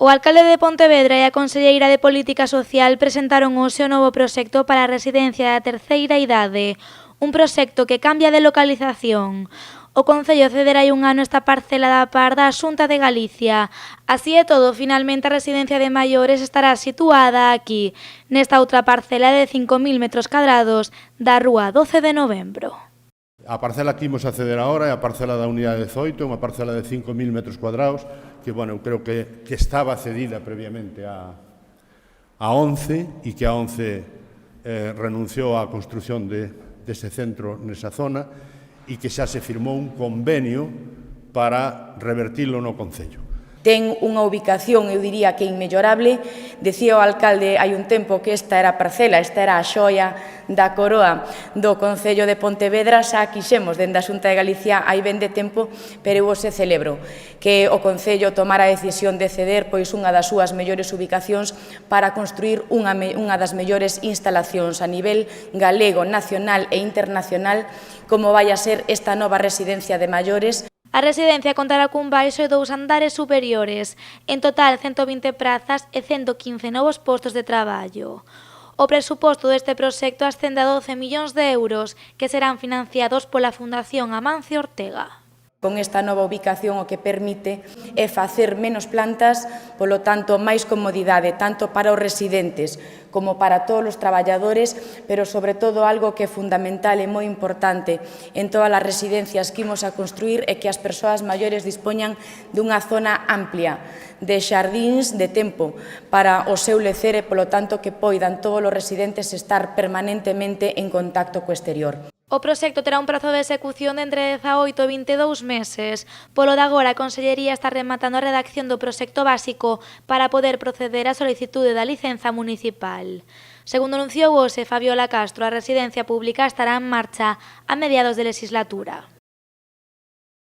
O alcalde de Pontevedra e a conselleira de Política Social presentaron hoxe o novo proxecto para a residencia da terceira idade, un proxecto que cambia de localización. O Concello cederá un ano esta parcela da par da Xunta de Galicia. Así e todo, finalmente a residencia de maiores estará situada aquí, nesta outra parcela de 5.000 metros cadrados da rúa 12 de novembro. A parcela que imos a ceder agora é a parcela da unidade 18, unha parcela de 5.000 metros cuadrados, que, bueno, eu creo que estaba cedida previamente a 11 e que a 11 renunciou á construción dese centro nesa zona e que xa se firmou un convenio para revertilo no Concello. Ten unha ubicación, eu diría que inmellorable. Decía o alcalde hai un tempo que esta era a parcela, esta era a xoia da coroa do Concello de Pontevedra. Xa quixemos dende a Xunta de Galicia hai ben de tempo, pero eu hoxe celebro que o Concello tomara a decisión de ceder pois unha das súas mellores ubicacións para construir unha das mellores instalacións a nivel galego, nacional e internacional, como vai a ser esta nova residencia de maiores. A residencia contará cun baixo e 2 andares superiores, en total 120 prazas e 115 novos postos de traballo. O presuposto deste proxecto ascende a 12 millóns de euros, que serán financiados pola Fundación Amancio Ortega. Con esta nova ubicación o que permite é facer menos plantas, polo tanto máis comodidade tanto para os residentes como para todos os traballadores, pero sobre todo algo que é fundamental e moi importante en todas as residencias que imos a construir é que as persoas maiores dispoñan dunha zona amplia de xardíns de tempo para o seu lecer e polo tanto que poidan todos os residentes estar permanentemente en contacto co exterior. O proxecto terá un prazo de execución de entre 18 e 22 meses. Polo de agora, a Consellería está rematando a redacción do proxecto básico para poder proceder á solicitude da licenza municipal. Segundo anunciou hoxe Fabiola Castro, a residencia pública estará en marcha a mediados de legislatura.